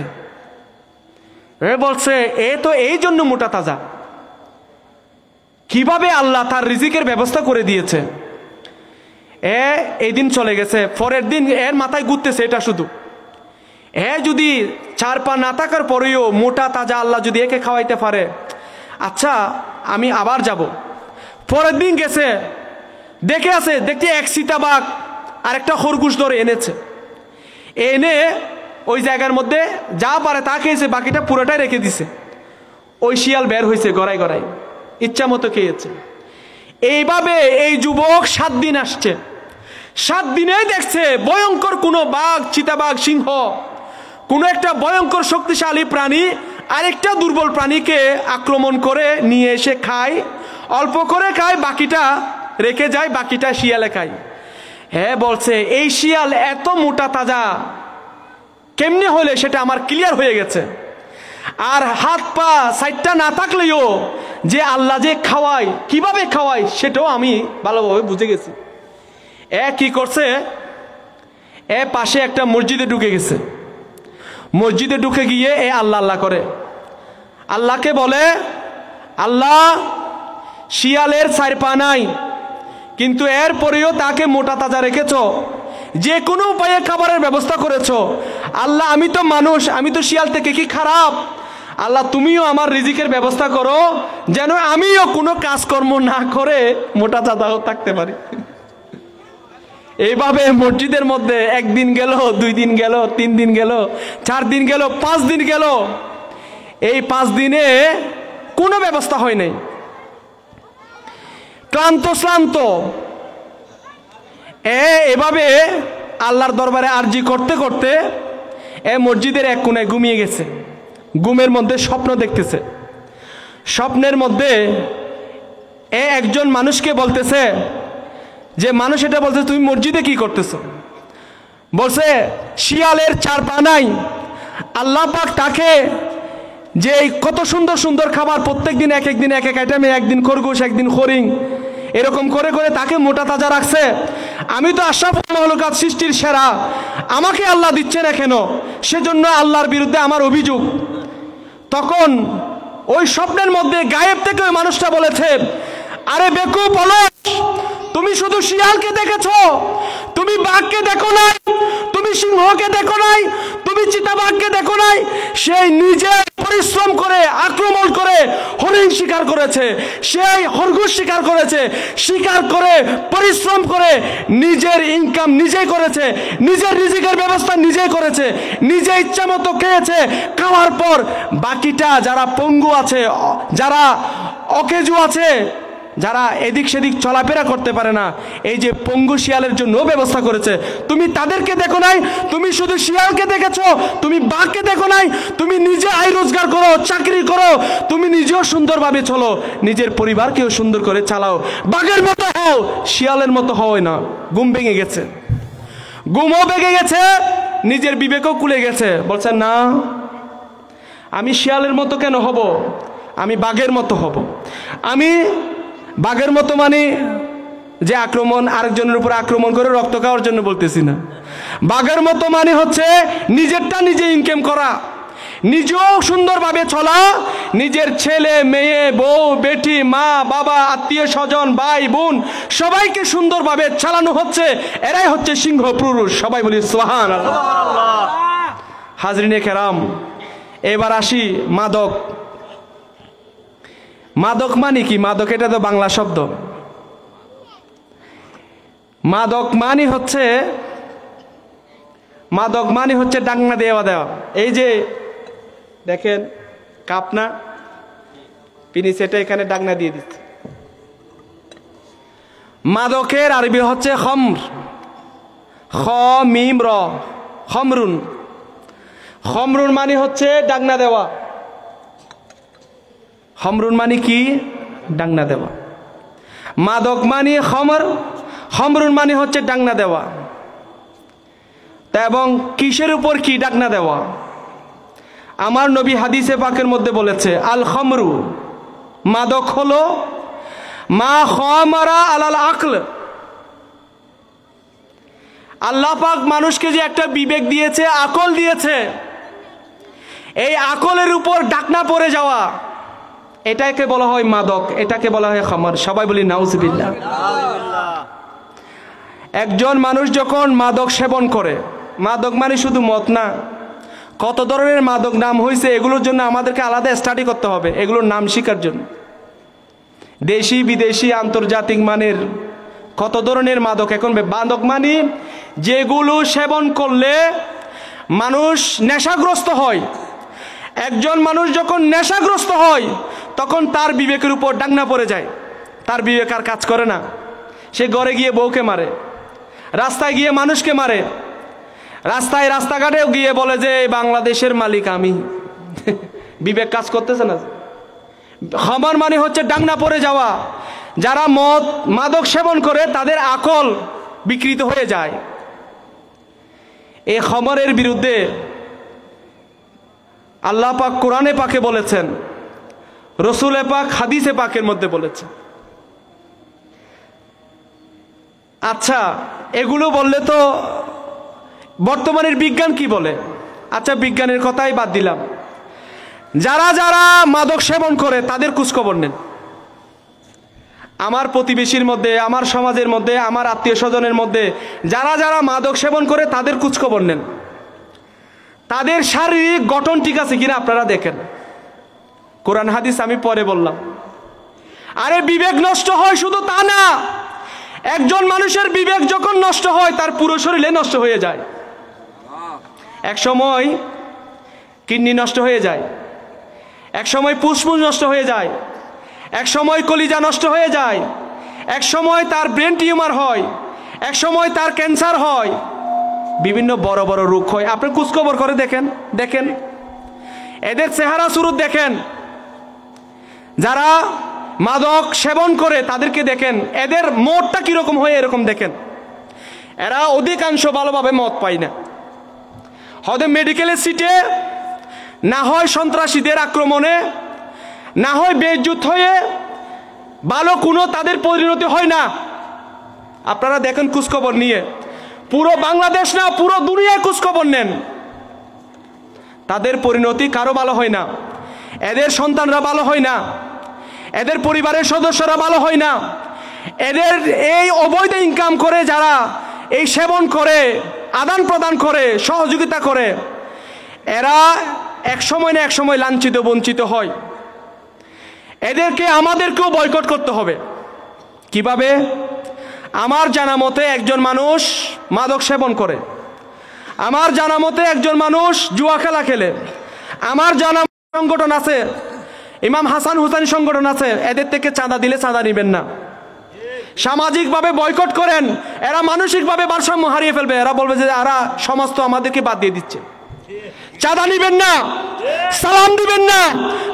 বলছে তো এই জন্য মোটা তাজা, কিভাবে আল্লাহ তার রিজিকের ব্যবস্থা করে দিয়েছে। এই দিন চলে গেছে, পরের দিন এর মাথায় ঘুরতেছে এটা শুধু, যদি চার পা না থাকার পরেও মোটা তাজা আল্লাহ যদি একে খাওয়াইতে পারে, আচ্ছা আমি আবার যাব। পরের দিন গেছে, দেখে আছে, দেখতে এক চিতাবাঘ আর একটা খরগোশ ধরে এনেছে, এনে ওই জায়গার মধ্যে যা পারে তা খেয়েছে, বাকিটা পুরোটাই রেখে দিছে। ওই শিয়াল বের হয়েছে গড়াই গড়াই, ইচ্ছা মতো খেয়েছে। এইভাবে এই যুবক 7 দিন আসছে, 7 দিনেই দেখছে ভয়ঙ্কর কোনো বাঘ, চিতাবাঘ, সিংহ, কোনো একটা ভয়ঙ্কর শক্তিশালী প্রাণী আরেকটা দুর্বল প্রাণীকে আক্রমণ করে নিয়ে এসে খায়, অল্প করে খায়, বাকিটা রেখে যায়, বাকিটা শিয়ালে খায়। বলছে এই শিয়াল এত মোটা তাজা কেমনে হলে সেটা আমার ক্লিয়ার হয়ে গেছে। আর হাত পা সাইডটা না থাকলেও যে আল্লাহ যে খাওয়ায়, কিভাবে খাওয়ায়, সেটাও আমি ভালোভাবে বুঝে গেছি। কি করছে, পাশে একটা মসজিদে ঢুকে গেছে। মসজিদে ঢুকে গিয়ে আল্লাহ আল্লাহ করে, আল্লাহকে বলে, আল্লাহ শিয়ালের 4 পা নাই, কিন্তু এর পরেও তাকে মোটা তাজা রেখেছ, যে কোনো উপায়ে খাবারের ব্যবস্থা করেছ। আল্লাহ আমি তো মানুষ, আমি তো শিয়াল থেকে কি খারাপ? আল্লাহ তুমিও আমার রিজিকের ব্যবস্থা করো, যেন আমিও কোনো কাজকর্ম না করে মোটা তাজা থাকতে পারি। এইভাবে মসজিদের মধ্যে 1 দিন গেল, 2 দিন গেল, 3 দিন গেল, 4 দিন গেল, 5 দিন গেল। এই 5 দিনে কোনো ব্যবস্থা হয় নাই। ক্লান্ত শ্রান্ত এভাবে আল্লাহর দরবারে আরজি করতে করতে মসজিদের এক কোণায় ঘুমিয়ে গেছে। ঘুমের মধ্যে স্বপ্ন দেখতেছে। স্বপ্নের মধ্যে একজন মানুষকে বলতেছে, যে মানুষ এটা বলছে, তুমি মসজিদে কি করতেছো? বলছে শিয়ালের 4 পা নাই, আল্লাহ পাক তাকে যে কত সুন্দর সুন্দর খাবার প্রত্যেকদিন এক এক দিন এক এক আইটেমে, একদিন খরগোশ, একদিন হরিণ, এরকম করে করে তাকে মোটা তাজা রাখছে। আমি তো আশরাফুল মাখলুকাত, সৃষ্টির সেরা, আমাকে আল্লাহ দিচ্ছে না কেন? সেজন্য আল্লাহর বিরুদ্ধে আমার অভিযোগ। তখন ওই স্বপ্নের মধ্যে গায়েব থেকে ওই মানুষটা বলেছে, আরে বেকুব অলস, তুমি শুধু শিয়ালকে দেখেছো, তুমি বাঘকে দেখো নাই, তুমি সিংহকে দেখো নাই, তুমি চিতাবাঘকে দেখো নাই, সেই নিজে পরিশ্রম করে আক্রমণ করে হরিণ শিকার করেছে, সেই খরগোশ শিকার করেছে, শিকার করে পরিশ্রম করে নিজের ইনকাম নিজেই করেছে, নিজের রিজিকের ব্যবস্থা নিজেই করেছে, নিজে ইচ্ছা মতো খেয়েছে, খাওয়ার পর বাকিটা যারা পঙ্গু আছে, যারা অকেজু আছে, যারা এদিক সেদিক চলাফেরা করতে পারে না, এই যে পঙ্গু শিয়ালের জন্য ব্যবস্থা করেছে, তুমি তাদেরকে দেখো নাই, তুমি শুধু শিয়ালকে দেখেছো, তুমি বাঘকে দেখো নাই, তুমি নিজে আয় রোজগার করো, চাকরি করো, তুমি নিজেও সুন্দরভাবে চলো, নিজের পরিবারকেও সুন্দর করে চালাও, বাঘের মতো হও, শিয়ালের মতো হয় না। ঘুম ভেঙে গেছে, ঘুমও ভেঙে গেছে, নিজের বিবেকও খুলে গেছে, বলছেন না আমি শিয়ালের মতো কেন হব, আমি বাঘের মতো হব। আমি বাঘের মতো মানে যে আক্রমণ, আরেকজনের উপর আক্রমণ করে রক্ত খাওয়ার জন্য বলতেছি না। বাঘের মতো মানে হচ্ছে নিজেরটা নিজে ইনকাম করা, নিজেও সুন্দরভাবে চলা, নিজের ছেলে মেয়ে বউ বেটি মা বাবা আত্মীয় স্বজন ভাই বোন সবাইকে সুন্দরভাবে চালানো হচ্ছে, এরাই হচ্ছে সিংহ পুরুষ। সবাই বলি সুবহানাল্লাহ। হাজরিনে কেরাম, এবার আসি মাদক। মাদক মানে কি? মাদক এটা তো বাংলা শব্দ। মাদক মানে হচ্ছে, মাদক মানে হচ্ছে ডাঙ্গনা দেওয়া দেওয়া। এই যে দেখেন কাপ না পিনি সেটা এখানে ডাঙ্গনা দিয়ে দিচ্ছে। মাদকের আরবি হচ্ছে খমর, খ মিম র, খমরুন। খমরুন মানে হচ্ছে ডাঙ্গনা দেওয়া। খমরুন মানে কি? ডাঙ্গনা দেওয়া। মাদক মানে খমর, খমরুন মানে হচ্ছে ডাঙ্গনা দেওয়া। তা এবং কিসের উপর কি ডাঙ্গনা দেওয়া? আমার নবী হাদিসে পাকের মধ্যে বলেছে, আল খমরু, মাদক হলো মা খামারা আলাল আকল। আল্লাহ পাক মানুষকে যে একটা বিবেক দিয়েছে, আকল দিয়েছে, এই আকলের উপর ডাকনা পড়ে যাওয়া, এটাকে বলা হয় মাদক, এটাকে বলা হয় খামর। সবাই বলি নাউজুবিল্লাহ। একজন মানুষ যখন মাদক সেবন করে, মাদক মানে শুধু মদ না, কত ধরনের মাদক নাম হয়েছে, এগুলোর জন্য আমাদেরকে আলাদা স্টাডি করতে হবে, এগুলোর নাম শেখার জন্য। দেশি বিদেশি আন্তর্জাতিক মানের কত ধরনের মাদক। এখন মাদক মানে যেগুলো সেবন করলে মানুষ নেশাগ্রস্ত হয়। একজন মানুষ যখন নেশাগ্রস্ত হয় তখন তার বিবেকের উপর ডাঙ্গনা পড়ে যায়, তার বিবেক আর কাজ করে না। সে ঘরে গিয়ে বউকে মারে, রাস্তায় গিয়ে মানুষকে মারে, রাস্তায় রাস্তাঘাটেও গিয়ে বলে যে বাংলাদেশের মালিক আমি। বিবেক কাজ করতেছে না। খামার মানে হচ্ছে ডাঙ্গনা পড়ে যাওয়া। যারা মদ মাদক সেবন করে তাদের আকল বিকৃত হয়ে যায়। এই খামারের বিরুদ্ধে আল্লাহ পাক কোরআনে পাকে বলেছেন, রসুলে পাক হাদিসে পাকের মধ্যে বলেছেন। আচ্ছা, এগুলো বললে তো বর্তমানের বিজ্ঞান কি বলে? আচ্ছা, বিজ্ঞানের কথাই বাদ দিলাম। যারা যারা মাদক সেবন করে তাদের খোঁজখবর নেন। আমার প্রতিবেশীর মধ্যে, আমার সমাজের মধ্যে, আমার আত্মীয় স্বজনের মধ্যে যারা যারা মাদক সেবন করে তাদের খোঁজখবর নেন। তাদের শারীরিক গঠন ঠিক আছে কিনা আপনারা দেখেন। কোরআন হাদিস আমি পরে বললাম। আরে বিবেক নষ্ট হয় শুধু তা না, একজন মানুষের বিবেক যখন নষ্ট হয় তার পুরো শরীরে নষ্ট হয়ে যায়। এক সময় কিডনি নষ্ট হয়ে যায়, এক সময় ফুসফুস নষ্ট হয়ে যায়, এক সময় কলিজা নষ্ট হয়ে যায়, এক সময় তার ব্রেন টিউমার হয়, এক সময় তার ক্যান্সার হয়, বিভিন্ন বড় বড় রোগ হয়। আপনি খোঁজখবর করে দেখেন, দেখেন এদের চেহারা সুরত দেখেন। যারা মাদক সেবন করে তাদেরকে দেখেন, এদের মদটা কিরকম হয় এরকম দেখেন। এরা অধিকাংশ ভালোভাবে মদ পায় না, হয়তো মেডিকেলের সিটে, না হয় সন্ত্রাসীদের আক্রমণে, না হয় বেইজ্জত হয়ে, ভালো কোনো তাদের পরিণতি হয় না। আপনারা দেখেন খোঁজখবর নিয়ে, পুরো বাংলাদেশ না পুরো দুনিয়ায় খোঁজখবর নেন, তাদের পরিণতি কারো ভালো হয় না। এদের সন্তানরা ভালো হয় না, এদের পরিবারের সদস্যরা ভালো হয় না। এদের এই অবৈধ ইনকাম করে যারা এই সেবন করে, আদান প্রদান করে, সহযোগিতা করে, এরা এক সময় না এক সময় লাঞ্ছিত বঞ্চিত হয়। এদেরকে আমাদেরকেও বয়কট করতে হবে। কিভাবে? আমার জানা মতে একজন মানুষ মাদক সেবন করে, আমার জানা মতে একজন মানুষ জুয়া খেলা খেলে, আমার জানা সংগঠন আছে, ইমাম হাসান হুসাইন সংগঠন আছে, এদের থেকে চাঁদা দিলে চাঁদা নিবেন না। সামাজিকভাবে বয়কট করেন, এরা মানসিকভাবে ভারসাম্য হারিয়ে ফেলবে। এরা বলবে যে এরা সমাজ তো আমাদেরকে বাদ দিয়ে দিচ্ছে। চাঁদা নিবেন না, সালাম দিবেন না,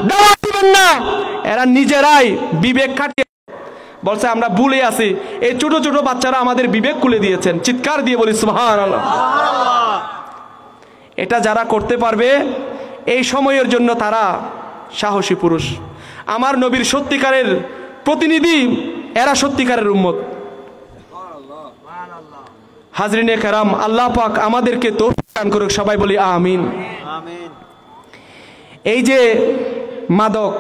দাওয়াত দিবেন না। এরা নিজেরাই বিবেক খাটিয়ে বলছে আমরা ভুলে আছি। এই ছোট ছোট বাচ্চারা আমাদের বিবেক খুলে দিয়েছেন। চিৎকার দিয়ে বলি সুবহানাল্লাহ। এটা যারা করতে পারবে এই সময়ের জন্য তারা সাহসী পুরুষ। আমার নবীর সত্যিকারের প্রতিনিধি, এরা সত্যিকারের উম্মত। হাজরিনে কেরাম, আল্লাহ পাক আমাদেরকে তৌফিক দান করুক, সবাই বলি আমিন। এই যে মাদক,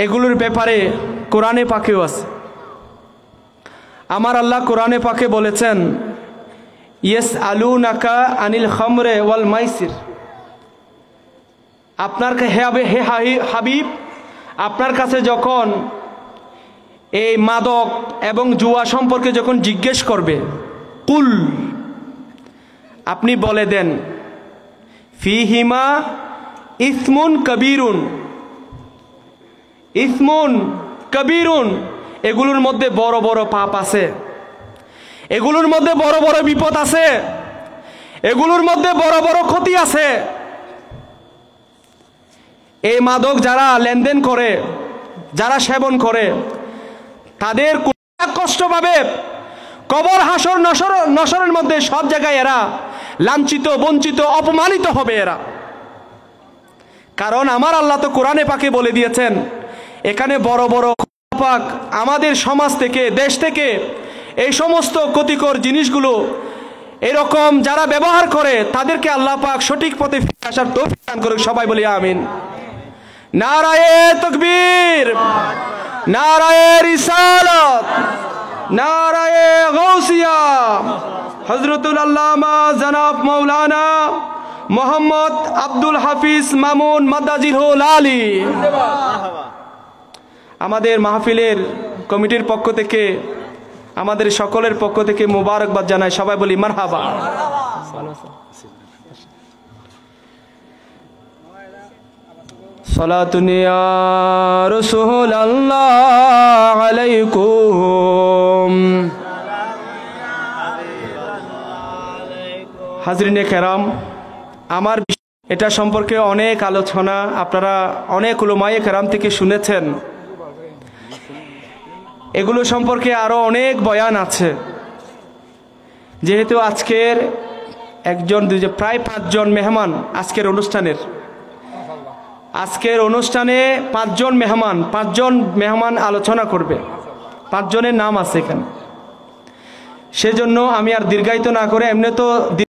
এগুলোর ব্যাপারে কোরআনে পাকেও আছে। আমার আল্লাহ কোরআনে পাকে বলেছেন, ইয়াসআলুনাকা আনিল খামরে ওয়াল মাইসির। আপনার হে হাবিব, আপনার কাছে যখন এই মাদক এবং জুয়া সম্পর্কে যখন জিজ্ঞেস করবে, কুল, আপনি বলে দেন, ফিহিমা ইসমুন কবিরুন, ইসমুন কবিরুন, এগুলোর মধ্যে বড় বড় পাপ আছে, এগুলোর মধ্যে বড় বড় বিপদ আছে, এগুলোর মধ্যে বড় বড় ক্ষতি আছে। এই মাদক যারা লেনদেন করে, যারা সেবন করে, তাদের কষ্ট পাবে। কবর, হাসর, নসরের মধ্যে সব জায়গায় এরা লাঞ্ছিত, বঞ্চিত, অপমানিত হবে এরা। কারণ আমার আল্লাহ তো কোরআনে পাকে বলে দিয়েছেন, এখানে বড় বড় পাক আমাদের সমাজ থেকে, দেশ থেকে এই সমস্ত ক্ষতিকর জিনিসগুলো এরকম যারা ব্যবহার করে, তাদেরকে আল্লাহ পাক সঠিক পথে ফিরে আসার তৌফিক দান করুক, সবাই বলি আমিন। নারায়ে তাকবীর, নারায়ে রিসালাত, নারায়ে গাউসিয়া। হযরতুল আল্লামা জনাব মাওলানা মোহাম্মদ আব্দুল হাফিজ মামুন মাদাজিহুল আলী। আমাদের মাহফিলের কমিটির পক্ষ থেকে, আমাদের সকলের পক্ষ থেকে মোবারকবাদ জানাই, সবাই বলি মারহাবা। সালাতুন ইয়া রাসূলুল্লাহ আলাইকুম। হাজরিনে কেরাম, আমার এটা সম্পর্কে অনেক আলোচনা আপনারা অনেক উলামায়ে কেরাম থেকে শুনেছেন। এগুলো সম্পর্কে আরো অনেক বয়ান আছে। যেহেতু আজকের একজন প্রায় 5 জন মেহমান আজকের অনুষ্ঠানে 5 জন মেহমান আলোচনা করবে। 5 জনের নাম আছে এখানে। সেজন্য আমি আর দীর্ঘায়িত না করে এমনি তো